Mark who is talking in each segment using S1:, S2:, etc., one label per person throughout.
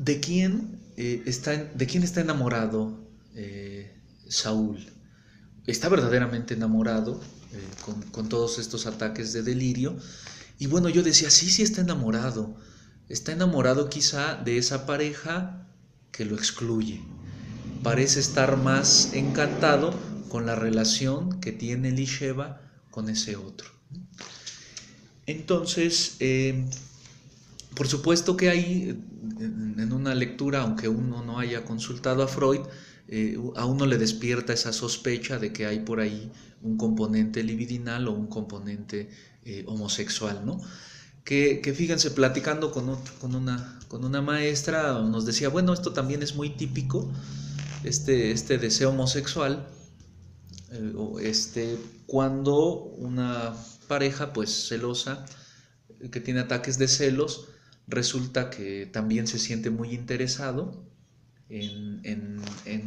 S1: ¿De quién está enamorado Saúl? Está verdaderamente enamorado con todos estos ataques de delirio. Y bueno, yo decía, sí está enamorado. Está enamorado quizá de esa pareja que lo excluye. Parece estar más encantado con la relación que tiene Elisheba con ese otro. Entonces, por supuesto que hay en una lectura, aunque uno no haya consultado a Freud, a uno le despierta esa sospecha de que hay por ahí un componente libidinal o un componente homosexual, ¿no? Que fíjense, platicando con una maestra, nos decía, bueno, esto también es muy típico, este deseo homosexual, cuando una pareja pues celosa, que tiene ataques de celos, resulta que también se siente muy interesado en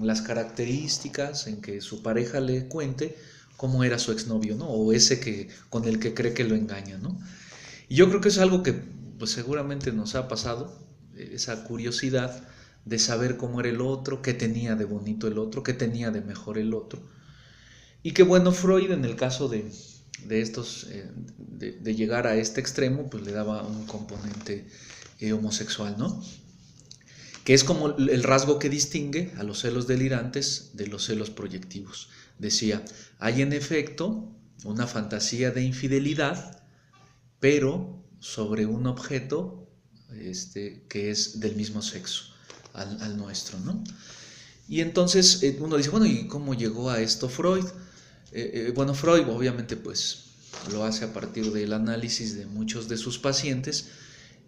S1: las características, en que su pareja le cuente cómo era su exnovio, ¿no? O ese con el que cree que lo engaña, ¿no? Y yo creo que es algo que pues seguramente nos ha pasado, esa curiosidad de saber cómo era el otro, qué tenía de bonito el otro, qué tenía de mejor el otro. Y que bueno, Freud en el caso de estos, de llegar a este extremo, pues le daba un componente homosexual, ¿no? Que es como el rasgo que distingue a los celos delirantes de los celos proyectivos. Decía, hay en efecto una fantasía de infidelidad, pero sobre un objeto que es del mismo sexo al nuestro, ¿no? Y entonces uno dice, bueno, ¿y cómo llegó a esto Freud? Bueno, Freud obviamente pues lo hace a partir del análisis de muchos de sus pacientes,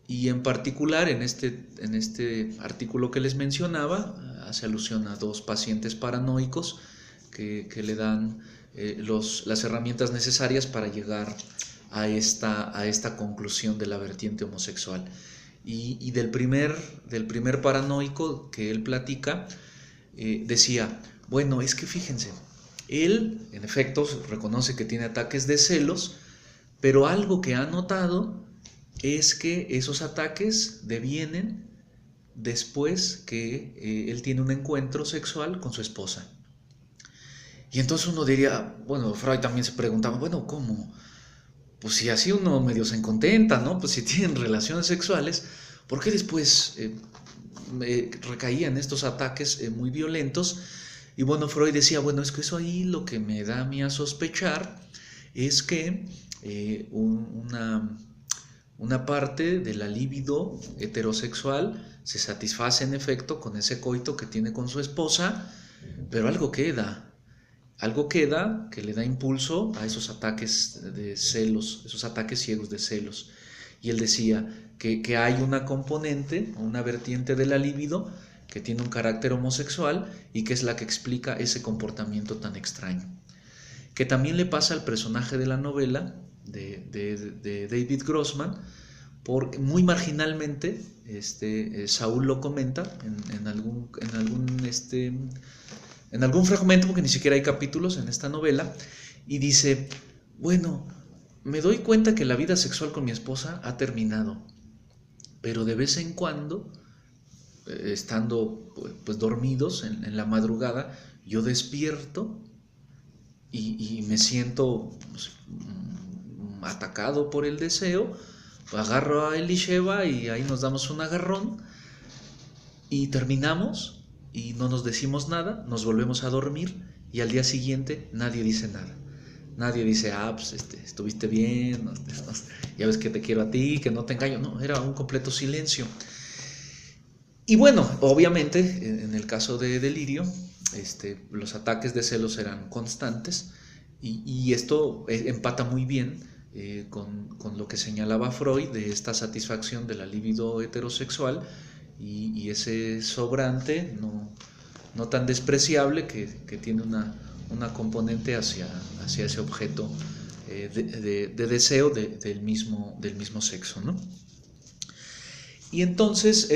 S1: y en particular en este artículo que les mencionaba hace alusión a dos pacientes paranoicos que le dan las herramientas necesarias para llegar a esta conclusión de la vertiente homosexual. Y del primer paranoico que él platica, decía, bueno, es que fíjense, él en efecto reconoce que tiene ataques de celos, pero algo que ha notado es que esos ataques devienen después que él tiene un encuentro sexual con su esposa. Y entonces uno diría, bueno, Freud también se preguntaba, bueno, ¿cómo? Pues si así uno medio se contenta, ¿no? Pues si tienen relaciones sexuales, ¿por qué después recaían estos ataques muy violentos? Y bueno, Freud decía, bueno, es que eso ahí lo que me da a mí a sospechar es que una parte de la libido heterosexual se satisface en efecto con ese coito que tiene con su esposa, pero algo queda que le da impulso a esos ataques de celos, esos ataques ciegos de celos. Y él decía que hay una componente, una vertiente de la libido que tiene un carácter homosexual y que es la que explica ese comportamiento tan extraño. Que también le pasa al personaje de la novela de David Grossman, porque muy marginalmente Saúl lo comenta en algún fragmento, porque ni siquiera hay capítulos en esta novela, y dice, bueno, me doy cuenta que la vida sexual con mi esposa ha terminado, pero de vez en cuando, estando pues dormidos en la madrugada, yo despierto y me siento pues, atacado por el deseo, agarro a Elisheba y ahí nos damos un agarrón y terminamos y no nos decimos nada, nos volvemos a dormir y al día siguiente nadie dice nada. Nadie dice, pues estuviste bien, ya ves que te quiero a ti, que no te engaño. No, era un completo silencio. Y bueno, obviamente, en el caso de delirio, los ataques de celos eran constantes y esto empata muy bien con lo que señalaba Freud de esta satisfacción de la libido heterosexual y ese sobrante no tan despreciable que tiene una componente hacia ese objeto de deseo del mismo sexo, ¿no? Y entonces,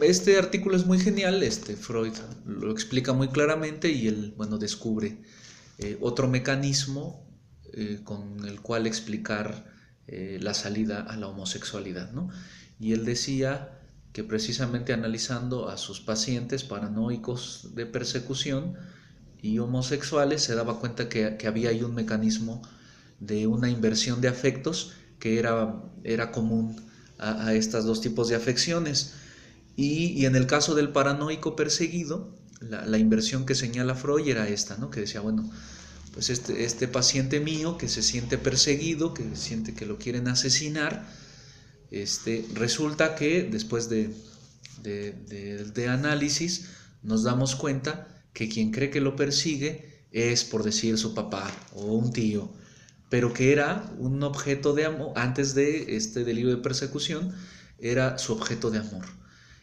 S1: este artículo es muy genial, Freud lo explica muy claramente y él, descubre otro mecanismo con el cual explicar la salida a la homosexualidad, ¿no? Y él decía que precisamente analizando a sus pacientes paranoicos de persecución y homosexuales se daba cuenta que había ahí un mecanismo de una inversión de afectos que era común a estos dos tipos de afecciones. Y en el caso del paranoico perseguido, la inversión que señala Freud era esta, ¿no? Que decía, bueno, pues este paciente mío que se siente perseguido, que siente que lo quieren asesinar, resulta que después de análisis nos damos cuenta que quien cree que lo persigue es, por decir, su papá o un tío, pero que era un objeto de amor, antes de este delirio de persecución, era su objeto de amor.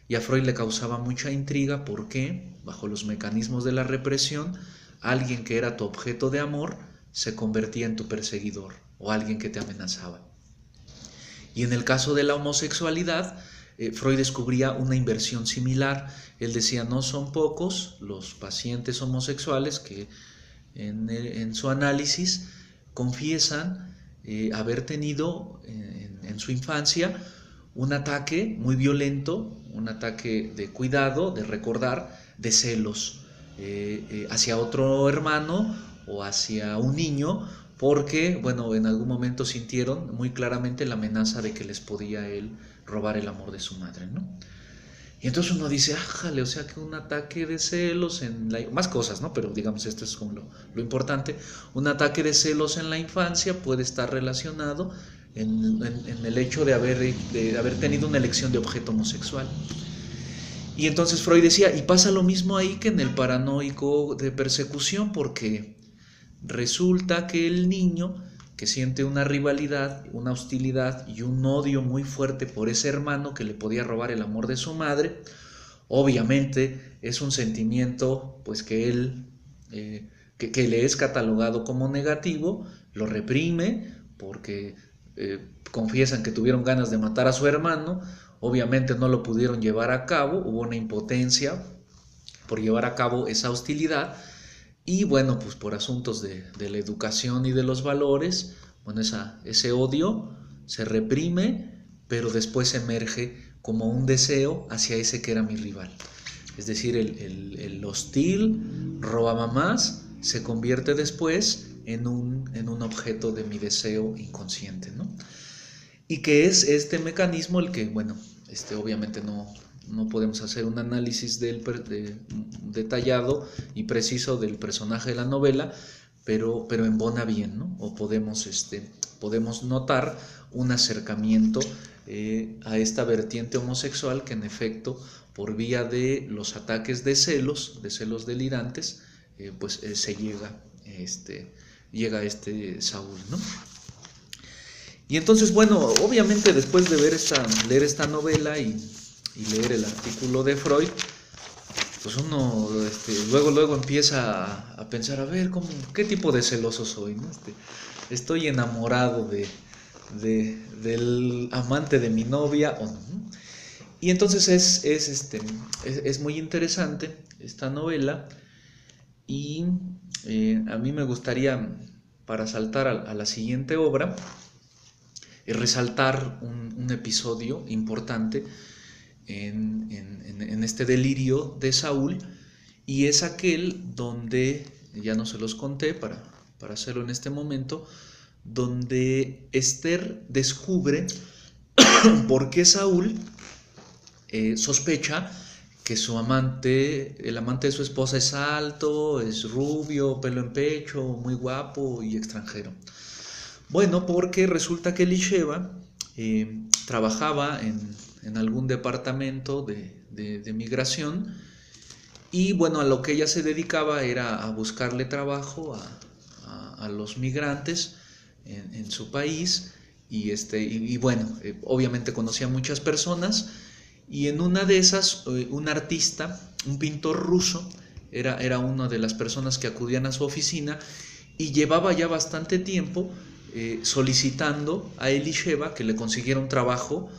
S1: Y a Freud le causaba mucha intriga porque, bajo los mecanismos de la represión, alguien que era tu objeto de amor se convertía en tu perseguidor o alguien que te amenazaba. Y en el caso de la homosexualidad, Freud descubría una inversión similar. Él decía, no son pocos los pacientes homosexuales que en su análisis confiesan haber tenido en su infancia un ataque muy violento, un ataque de cuidado, de recordar, de celos hacia otro hermano o hacia un niño, porque, bueno, en algún momento sintieron muy claramente la amenaza de que les podía él robar el amor de su madre, ¿no? Y entonces uno dice, ájale, o sea que un ataque de celos más cosas, ¿no? Pero digamos, esto es como lo importante. Un ataque de celos en la infancia puede estar relacionado en el hecho de haber tenido una elección de objeto homosexual. Y entonces Freud decía, y pasa lo mismo ahí que en el paranoico de persecución, porque resulta que el niño que siente una rivalidad, una hostilidad y un odio muy fuerte por ese hermano que le podía robar el amor de su madre, obviamente es un sentimiento pues que él que le es catalogado como negativo, lo reprime porque confiesan que tuvieron ganas de matar a su hermano, obviamente no lo pudieron llevar a cabo, hubo una impotencia por llevar a cabo esa hostilidad. Y bueno, pues por asuntos de la educación y de los valores, bueno, ese odio se reprime, pero después emerge como un deseo hacia ese que era mi rival. Es decir, el hostil robamamás se convierte después en un objeto de mi deseo inconsciente, ¿no? Y que es este mecanismo el que, bueno, obviamente no podemos hacer un análisis detallado y preciso del personaje de la novela, pero embona bien, ¿no? O podemos notar un acercamiento a esta vertiente homosexual que en efecto, por vía de los ataques de celos delirantes, se llega a Saúl, ¿no? Y entonces, bueno, obviamente después de leer esta novela y leer el artículo de Freud, pues uno luego empieza a pensar, a ver, ¿qué tipo de celoso soy, ¿no? ¿Estoy enamorado del amante de mi novia o no? Y entonces es muy interesante esta novela y a mí me gustaría, para saltar a la siguiente obra, resaltar un episodio importante en este delirio de Saúl, y es aquel donde, ya no se los conté para hacerlo en este momento, donde Esther descubre por qué Saúl sospecha que el amante de su esposa es alto, es rubio, pelo en pecho, muy guapo y extranjero. Bueno, porque resulta que Elisheva trabajaba en algún departamento de migración y bueno, a lo que ella se dedicaba era a buscarle trabajo a los migrantes en su país y bueno, obviamente conocía a muchas personas y en una de esas un artista, un pintor ruso, era una de las personas que acudían a su oficina y llevaba ya bastante tiempo solicitando a Elisheva que le consiguiera un trabajo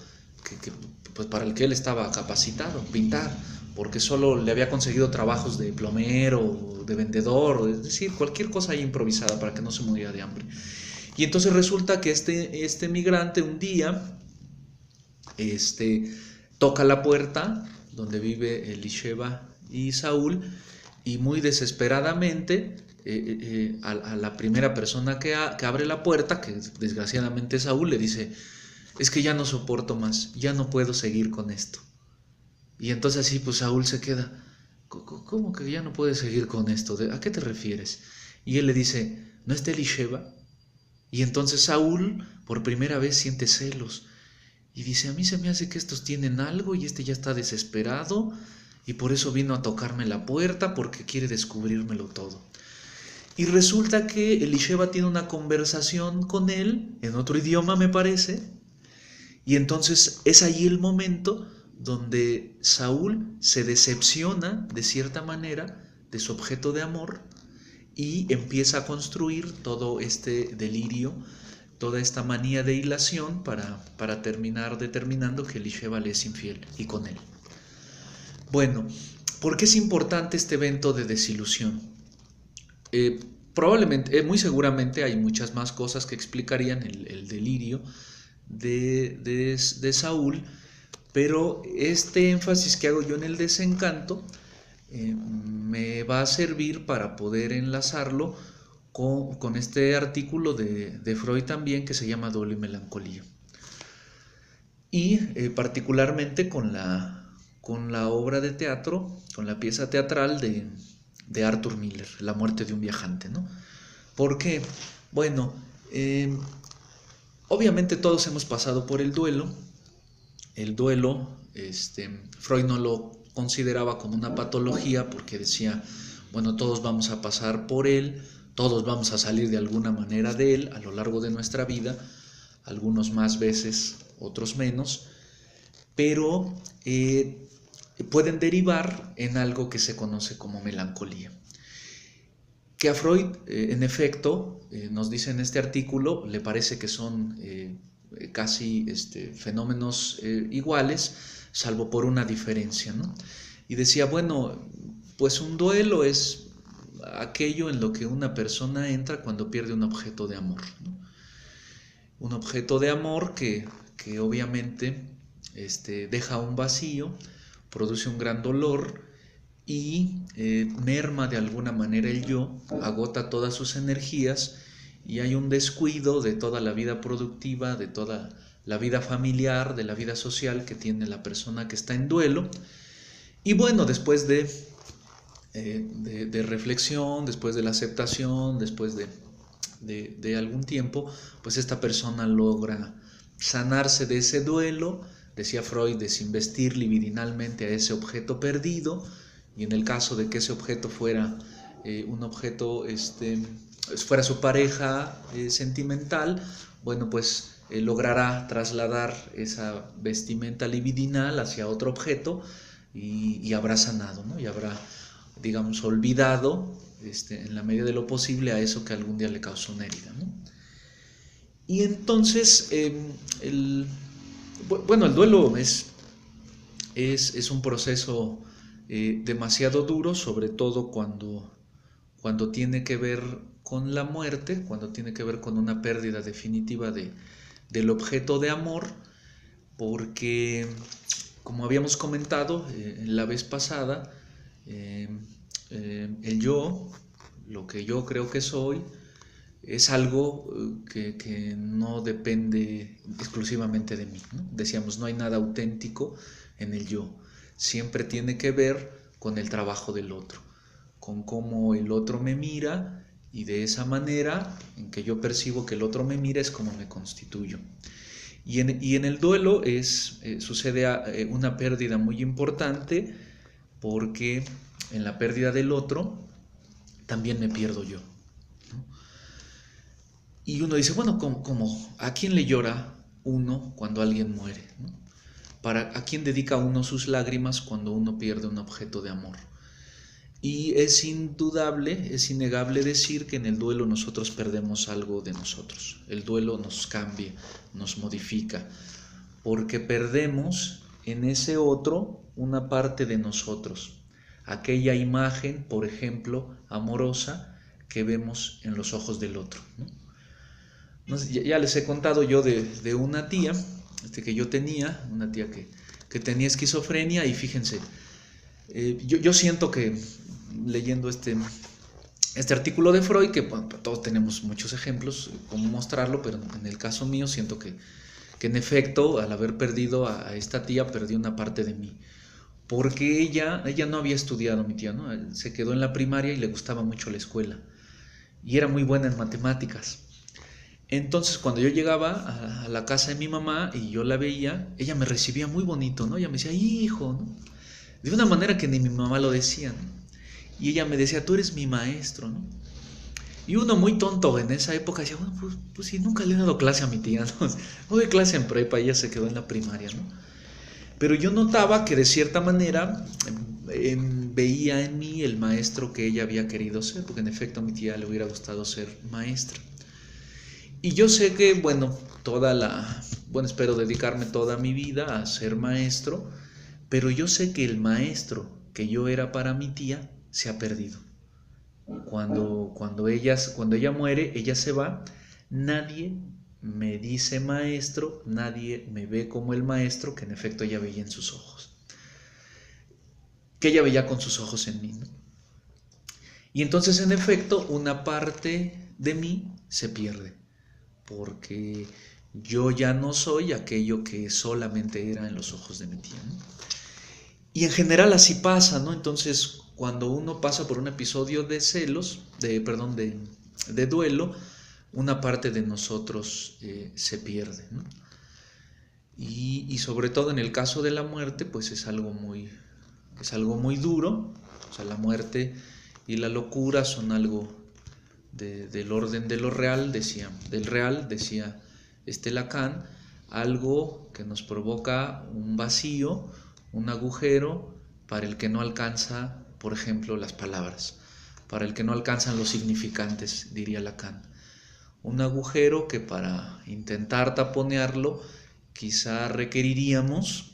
S1: pues para el que él estaba capacitado, pintar, porque solo le había conseguido trabajos de plomero, de vendedor, es decir, cualquier cosa ahí improvisada para que no se muriera de hambre. Y entonces resulta que este migrante un día toca la puerta donde vive Elisheva y Saúl, y muy desesperadamente a la primera persona que abre la puerta, que desgraciadamente es Saúl, le dice: es que ya no soporto más, ya no puedo seguir con esto. Y entonces así pues Saúl se queda: ¿cómo que ya no puedes seguir con esto? ¿A qué te refieres? Y él le dice: ¿no está Elisheva? Y entonces Saúl por primera vez siente celos y dice: a mí se me hace que estos tienen algo y este ya está desesperado y por eso vino a tocarme la puerta, porque quiere descubrírmelo todo. Y resulta que Elisheva tiene una conversación con él en otro idioma, me parece, y entonces es ahí el momento donde Saúl se decepciona de cierta manera de su objeto de amor y empieza a construir todo este delirio, toda esta manía de hilación para terminar determinando que Elisheva le es infiel y con él. Bueno, ¿por qué es importante este evento de desilusión? Probablemente, muy seguramente hay muchas más cosas que explicarían el delirio de Saúl, pero este énfasis que hago yo en el desencanto me va a servir para poder enlazarlo con este artículo de Freud también, que se llama Duelo y Melancolía, y particularmente con la obra de teatro, con la pieza teatral de Arthur Miller, La muerte de un viajante, ¿no? ¿Por qué? Bueno, obviamente todos hemos pasado por el duelo. El duelo, Freud no lo consideraba como una patología, porque decía: bueno, todos vamos a pasar por él, todos vamos a salir de alguna manera de él a lo largo de nuestra vida, algunos más veces, otros menos, pero pueden derivar en algo que se conoce como melancolía. Que a Freud, en efecto, nos dice en este artículo, le parece que son casi fenómenos iguales, salvo por una diferencia, ¿no? Y decía: bueno, pues un duelo es aquello en lo que una persona entra cuando pierde un objeto de amor, ¿no? Un objeto de amor que obviamente deja un vacío, produce un gran dolor y merma de alguna manera el yo, agota todas sus energías, y hay un descuido de toda la vida productiva, de toda la vida familiar, de la vida social que tiene la persona que está en duelo. Y bueno, después de reflexión, después de la aceptación, después de algún tiempo, pues esta persona logra sanarse de ese duelo. Decía Freud, desinvestir libidinalmente a ese objeto perdido, y en el caso de que ese objeto fuera un objeto, fuera su pareja sentimental, bueno, pues logrará trasladar esa vestimenta libidinal hacia otro objeto y habrá sanado, ¿no? Y habrá, digamos, olvidado en la medida de lo posible a eso que algún día le causó una herida, ¿no? Y entonces el duelo es un proceso demasiado duro, sobre todo cuando tiene que ver con la muerte, cuando tiene que ver con una pérdida definitiva del objeto de amor, porque, como habíamos comentado la vez pasada, el yo, lo que yo creo que soy, es algo que no depende exclusivamente de mí, ¿no? Decíamos, no hay nada auténtico en el yo. Siempre tiene que ver con el trabajo del otro, con cómo el otro me mira, y de esa manera en que yo percibo que el otro me mira es como me constituyo. Y en el duelo sucede una pérdida muy importante, porque en la pérdida del otro también me pierdo yo, ¿no? Y uno dice: bueno, ¿cómo? ¿A quién le llora uno cuando alguien muere, ¿no? ¿A quién dedica uno sus lágrimas cuando uno pierde un objeto de amor? Y es indudable, es innegable decir que en el duelo nosotros perdemos algo de nosotros. El duelo nos cambia, nos modifica, porque perdemos en ese otro una parte de nosotros, aquella imagen, por ejemplo, amorosa que vemos en los ojos del otro, ¿no? Ya les he contado yo de una tía que yo tenía, una tía que tenía esquizofrenia. Y fíjense, yo siento que leyendo este artículo de Freud, que bueno, todos tenemos muchos ejemplos cómo mostrarlo, pero en el caso mío siento que en efecto, al haber perdido a esta tía, perdí una parte de mí. Porque ella no había estudiado, mi tía, ¿no? Se quedó en la primaria y le gustaba mucho la escuela. Y era muy buena en matemáticas. Entonces, cuando yo llegaba a la casa de mi mamá y yo la veía, ella me recibía muy bonito, ¿no? Ella me decía, hijo, ¿no? De una manera que ni mi mamá lo decía, ¿no? Y ella me decía, tú eres mi maestro, ¿no? Y uno muy tonto en esa época decía, bueno, pues sí, nunca le he dado clase a mi tía, ¿no? No doy clase en prepa, ella se quedó en la primaria, ¿no? Pero yo notaba que de cierta manera veía en mí el maestro que ella había querido ser, porque en efecto a mi tía le hubiera gustado ser maestra. Y yo sé que, bueno, espero dedicarme toda mi vida a ser maestro, pero yo sé que el maestro que yo era para mi tía se ha perdido. Cuando ella muere, ella se va, nadie me dice maestro, nadie me ve como el maestro que en efecto ella veía en sus ojos, que ella veía con sus ojos en mí, ¿no? Y entonces en efecto una parte de mí se pierde, porque yo ya no soy aquello que solamente era en los ojos de mi tía, ¿no? Y en general así pasa, ¿no? Entonces, cuando uno pasa por un episodio de de duelo, una parte de nosotros se pierde, ¿no? Y sobre todo en el caso de la muerte, pues es algo muy duro. O sea, la muerte y la locura son algo del orden de lo real, decía Lacan, algo que nos provoca un vacío, un agujero para el que no alcanza, por ejemplo, las palabras, para el que no alcanzan los significantes, diría Lacan. Un agujero que para intentar taponearlo quizá requeriríamos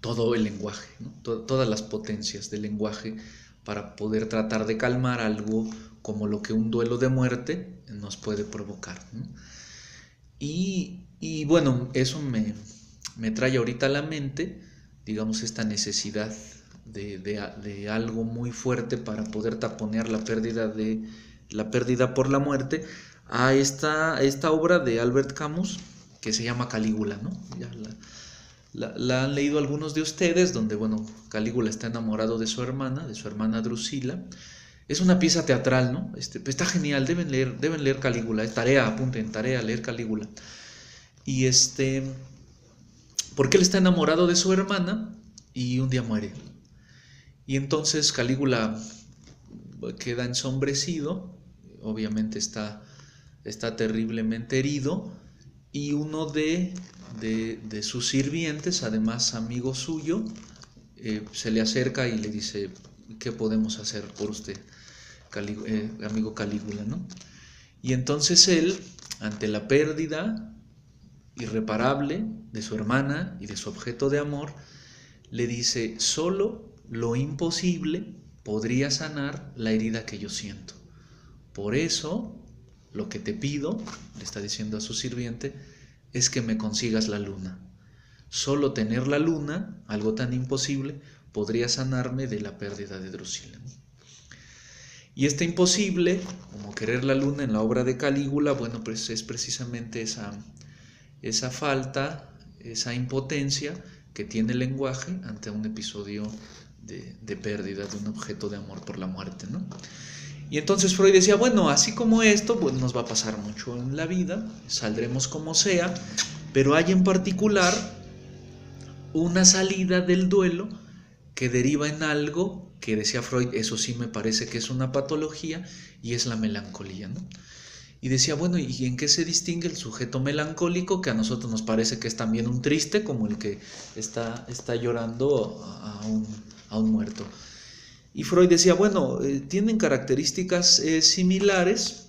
S1: todo el lenguaje, ¿no? Todas las potencias del lenguaje para poder tratar de calmar algo como lo que un duelo de muerte nos puede provocar, ¿no? Y bueno, eso me trae ahorita a la mente, digamos, esta necesidad de algo muy fuerte para poder taponear la pérdida por la muerte, a esta obra de Albert Camus que se llama Calígula, ¿no? Ya la han leído algunos de ustedes, donde, bueno, Calígula está enamorado de su hermana Drusila. Es una pieza teatral, ¿no? Está genial, deben leer Calígula, apunten, tarea, leer Calígula. Y porque él está enamorado de su hermana y un día muere. Y entonces Calígula queda ensombrecido, obviamente está terriblemente herido, y uno de sus sirvientes, además amigo suyo, se le acerca y le dice, ¿qué podemos hacer por usted, amigo Calígula, ¿no? Y entonces él, ante la pérdida irreparable de su hermana y de su objeto de amor, le dice, solo lo imposible podría sanar la herida que yo siento. Por eso, lo que te pido, le está diciendo a su sirviente, es que me consigas la luna. Solo tener la luna, algo tan imposible, podría sanarme de la pérdida de Drusila. Y este imposible, como querer la luna en la obra de Calígula, bueno, pues es precisamente esa falta, esa impotencia que tiene el lenguaje ante un episodio de pérdida de un objeto de amor por la muerte, ¿no? Y entonces Freud decía, bueno, así como esto, pues nos va a pasar mucho en la vida, saldremos como sea, pero hay en particular una salida del duelo que deriva en algo que, decía Freud, eso sí me parece que es una patología, y es la melancolía, ¿no? Y decía, bueno, ¿y en qué se distingue el sujeto melancólico, que a nosotros nos parece que es también un triste, como el que está llorando a un muerto? Y Freud decía, bueno, tienen características similares,